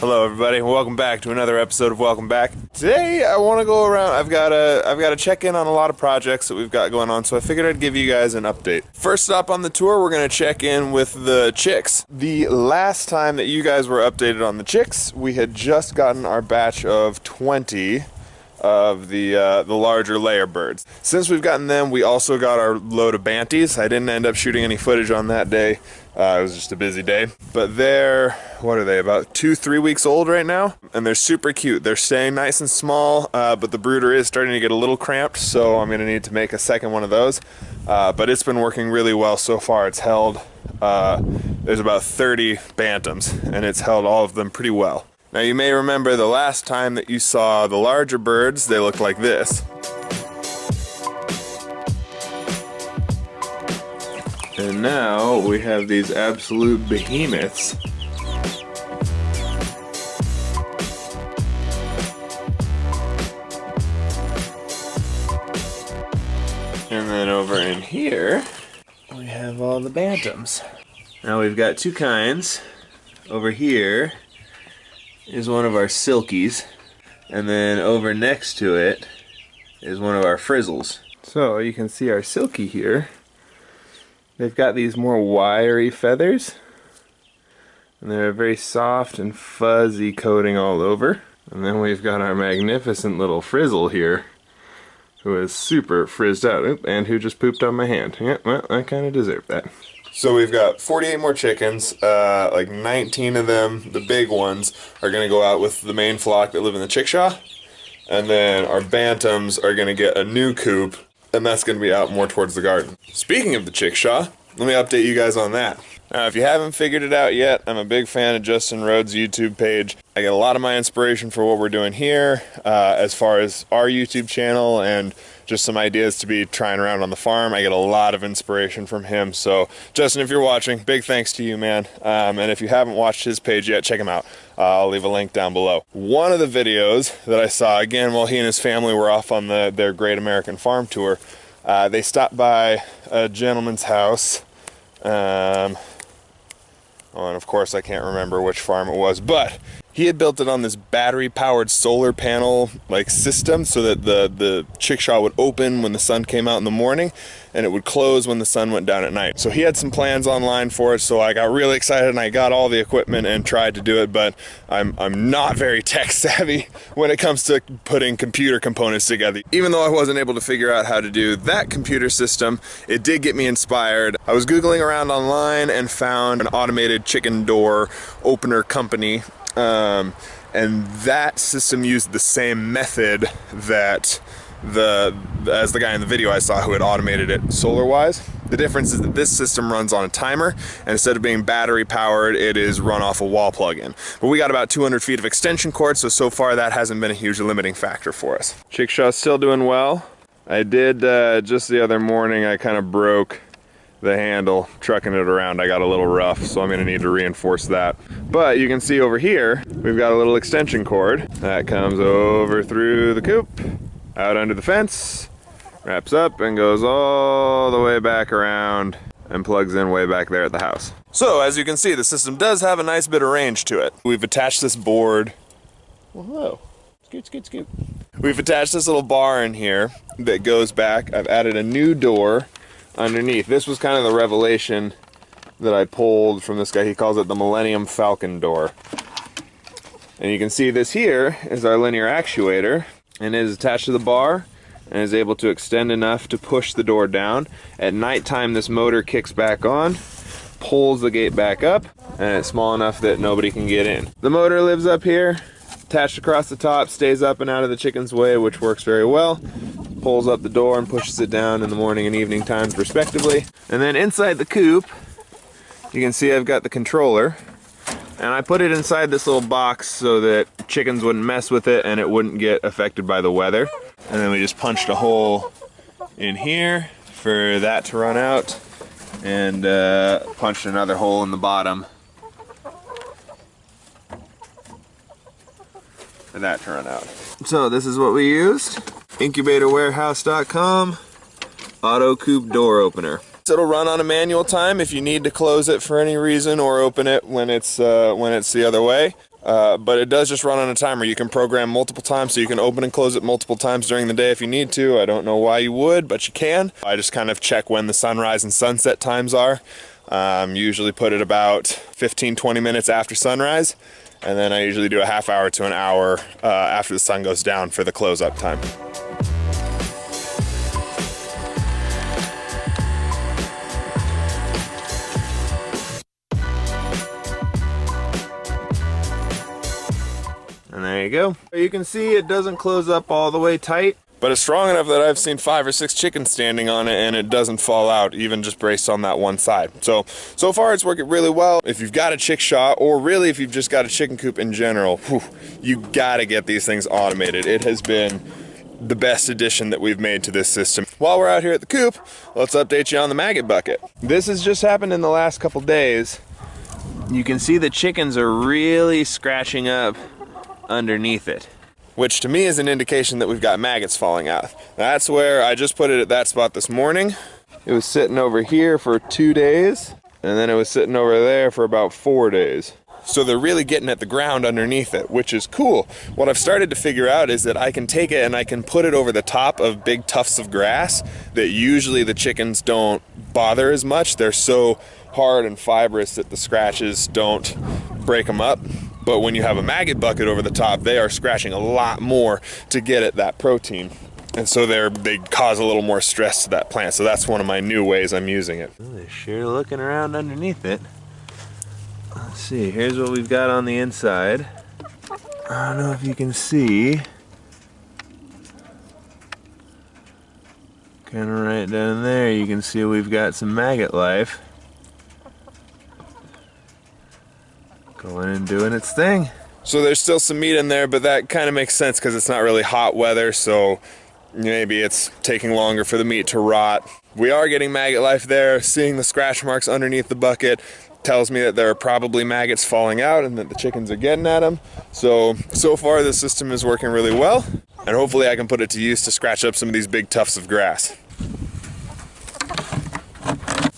Hello everybody, welcome back to another episode of Welcome Back. Today I want to go around, I've got to check in on a lot of projects that we've got going on, so I figured I'd give you guys an update. First stop on the tour, we're going to check in with the chicks. The last time that you guys were updated on the chicks, we had just gotten our batch of 20 of the larger layer birds. Since we've gotten them, we also got our load of banties. I didn't end up shooting any footage on that day. It was just a busy day. But they're, what are they, about 2-3 weeks old right now? And they're super cute. They're staying nice and small, but the brooder is starting to get a little cramped, so I'm going to need to make a second one of those. But it's been working really well so far. It's held, there's about 30 bantams, and it's held all of them pretty well. Now you may remember the last time that you saw the larger birds, they looked like this. And now we have these absolute behemoths. And then over in here, we have all the bantams. Now we've got two kinds. Over here is one of our silkies, and then over next to it is one of our frizzles. So you can see our silky here. They've got these more wiry feathers, and they're a very soft and fuzzy coating all over. And then we've got our magnificent little frizzle here, who is super frizzed out. Oop, and who just pooped on my hand. Yeah, well, I kind of deserve that. So we've got 48 more chickens, like 19 of them, the big ones, are going to go out with the main flock that live in the chickshaw. And then our bantams are going to get a new coop, and that's going to be out more towards the garden. Speaking of the chickshaw, let me update you guys on that. Now, if you haven't figured it out yet, I'm a big fan of Justin Rhodes' YouTube page. I get a lot of my inspiration for what we're doing here, as far as our YouTube channel and just some ideas to be trying around on the farm. I get a lot of inspiration from him. So, Justin, if you're watching, big thanks to you, man. And if you haven't watched his page yet, check him out. I'll leave a link down below. One of the videos that I saw, again, while he and his family were off on their Great American Farm Tour, they stopped by a gentleman's house. And of course I can't remember which farm it was, but he had built it on this battery-powered solar panel like system so that the chickshaw would open when the sun came out in the morning and it would close when the sun went down at night. So he had some plans online for it, so I got really excited and I got all the equipment and tried to do it, but I'm not very tech savvy when it comes to putting computer components together. Even though I wasn't able to figure out how to do that computer system, it did get me inspired. I was Googling around online and found an automated chicken door opener company. And that system used the same method that as the guy in the video I saw who had automated it solar-wise. The difference is that this system runs on a timer, and instead of being battery powered, it is run off a wall plug-in. But we got about 200 feet of extension cord, so far that hasn't been a huge limiting factor for us. Chickshaw's still doing well. I did, just the other morning, I kind of broke the handle, trucking it around. I got a little rough, so I'm going to need to reinforce that. But you can see over here, we've got a little extension cord that comes over through the coop, out under the fence, wraps up and goes all the way back around and plugs in way back there at the house. So as you can see, the system does have a nice bit of range to it. We've attached this board. Well, hello. Scoot. We've attached this little bar in here that goes back. I've added a new door underneath. This was kind of the revelation that I pulled from this guy. He calls it the Millennium Falcon door. And you can see this here is our linear actuator, and it is attached to the bar and is able to extend enough to push the door down. At nighttime, this motor kicks back on, pulls the gate back up, and it's small enough that nobody can get in. The motor lives up here, attached across the top, stays up and out of the chicken's way, which works very well. Pulls up the door and pushes it down in the morning and evening times respectively. And then inside the coop, you can see I've got the controller, and I put it inside this little box so that chickens wouldn't mess with it and it wouldn't get affected by the weather. And then we just punched a hole in here for that to run out, and punched another hole in the bottom for that to run out. So this is what we used. Incubatorwarehouse.com auto coop door opener. It'll run on a manual time if you need to close it for any reason or open it when it's the other way. but it does just run on a timer. You can program multiple times, so you can open and close it multiple times during the day if you need to. I don't know why you would, but you can. I just kind of check when the sunrise and sunset times are. Usually put it about 15-20 minutes after sunrise, and then I usually do a half hour to an hour after the sun goes down for the close-up time. And there you go. You can see it doesn't close up all the way tight, but it's strong enough that I've seen 5 or 6 chickens standing on it and it doesn't fall out, even just braced on that one side. So far it's working really well. If you've got a chickshaw, or really if you've just got a chicken coop in general, you gotta get these things automated. It has been the best addition that we've made to this system. While we're out here at the coop, let's update you on the maggot bucket. This has just happened in the last couple days. You can see the chickens are really scratching up underneath it, which to me is an indication that we've got maggots falling out. That's where I just put it at that spot this morning. It was sitting over here for 2 days, and then it was sitting over there for about 4 days. So they're really getting at the ground underneath it, which is cool. What I've started to figure out is that I can take it and I can put it over the top of big tufts of grass that usually the chickens don't bother as much. They're so hard and fibrous that the scratches don't break them up. But when you have a maggot bucket over the top, they are scratching a lot more to get at that protein. And so they cause a little more stress to that plant. So that's one of my new ways I'm using it. Well, they're sure looking around underneath it. Let's see, here's what we've got on the inside. I don't know if you can see. Kind of right down there, you can see we've got some maggot life going and doing its thing. So there's still some meat in there, but that kind of makes sense because it's not really hot weather, so maybe it's taking longer for the meat to rot. We are getting maggot life there. Seeing the scratch marks underneath the bucket tells me that there are probably maggots falling out and that the chickens are getting at them. So far this system is working really well, and hopefully I can put it to use to scratch up some of these big tufts of grass.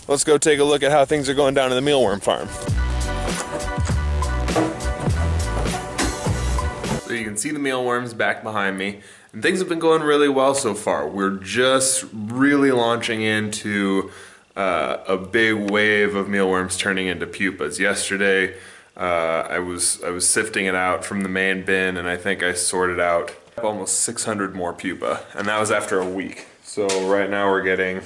Let's go take a look at how things are going down in the mealworm farm. So you can see the mealworms back behind me, and things have been going really well so far. We're just really launching into a big wave of mealworms turning into pupas. Yesterday, I was sifting it out from the main bin, and I think I sorted out almost 600 more pupa, and that was after a week. So right now we're getting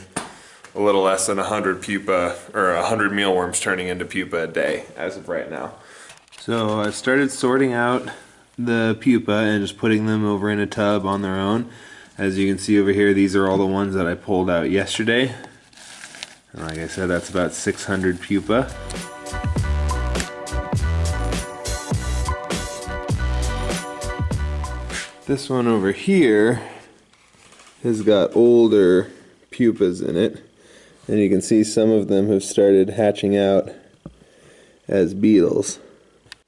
a little less than 100 pupa, or 100 mealworms turning into pupa a day as of right now. So I started sorting out the pupa and just putting them over in a tub on their own. As you can see over here, these are all the ones that I pulled out yesterday. And like I said, that's about 600 pupa. This one over here has got older pupas in it, and you can see some of them have started hatching out as beetles.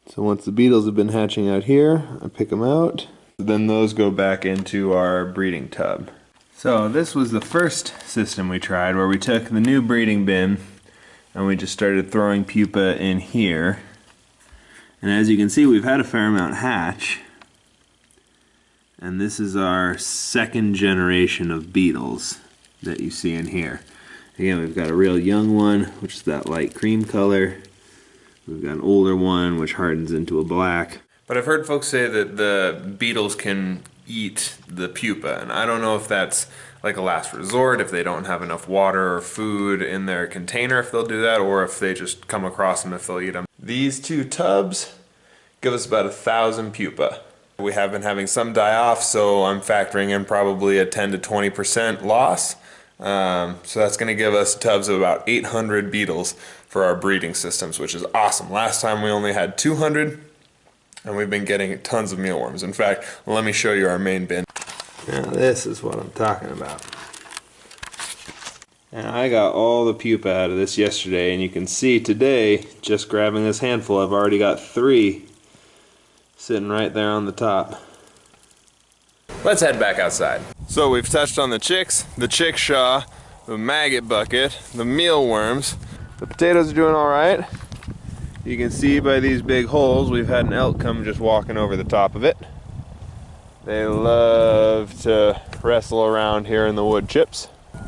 So once the beetles have been hatching out here, I pick them out. Then those go back into our breeding tub. So this was the first system we tried, where we took the new breeding bin and we just started throwing pupa in here. And as you can see, we've had a fair amount hatch. And this is our second generation of beetles that you see in here. Again, we've got a real young one, which is that light cream color. We've got an older one, which hardens into a black. But I've heard folks say that the beetles can eat the pupa, and I don't know if that's like a last resort, if they don't have enough water or food in their container, if they'll do that, or if they just come across them, if they'll eat them. These two tubs give us about 1,000 pupa. We have been having some die off, so I'm factoring in probably a 10 to 20% loss. So that's going to give us tubs of about 800 beetles for our breeding systems, which is awesome. Last time we only had 200, and we've been getting tons of mealworms. In fact, let me show you our main bin. Now this is what I'm talking about. And I got all the pupa out of this yesterday, and you can see today, just grabbing this handful, I've already got 3 sitting right there on the top. Let's head back outside. So we've touched on the chicks, the chickshaw, the maggot bucket, the mealworms. The potatoes are doing all right. You can see by these big holes, we've had an elk come just walking over the top of it. They love to wrestle around here in the wood chips,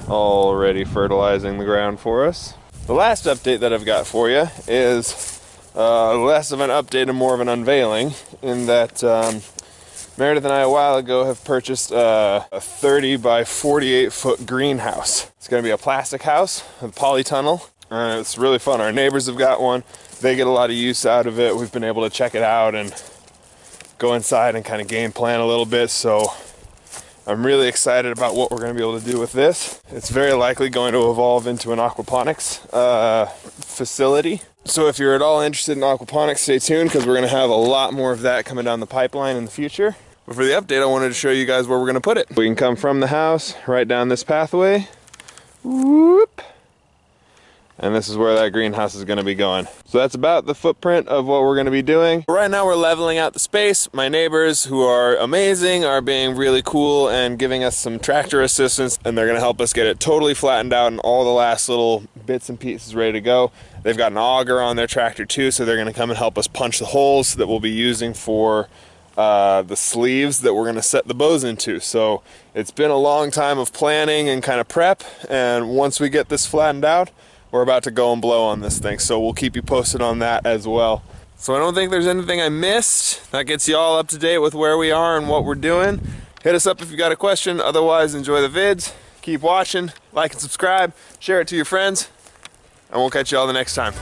already fertilizing the ground for us. The last update that I've got for you is less of an update and more of an unveiling, in that Meredith and I a while ago have purchased a 30 by 48 foot greenhouse. It's going to be a plastic house with polytunnel. It's really fun. Our neighbors have got one. They get a lot of use out of it. We've been able to check it out and go inside and kind of game plan a little bit. So I'm really excited about what we're going to be able to do with this. It's very likely going to evolve into an aquaponics facility. So if you're at all interested in aquaponics, stay tuned, because we're going to have a lot more of that coming down the pipeline in the future. But for the update, I wanted to show you guys where we're going to put it. We can come from the house right down this pathway. Whoop. And this is where that greenhouse is going to be going. So that's about the footprint of what we're going to be doing. Right now we're leveling out the space. My neighbors, who are amazing, are being really cool and giving us some tractor assistance, and they're going to help us get it totally flattened out and all the last little bits and pieces ready to go. They've got an auger on their tractor too, so they're going to come and help us punch the holes that we'll be using for the sleeves that we're going to set the bows into. So it's been a long time of planning and kind of prep, and once we get this flattened out, we're about to go and blow on this thing, so we'll keep you posted on that as well. So I don't think there's anything I missed. That gets you all up to date with where we are and what we're doing. Hit us up if you got a question. Otherwise, enjoy the vids. Keep watching, like and subscribe, share it to your friends, and we'll catch you all the next time.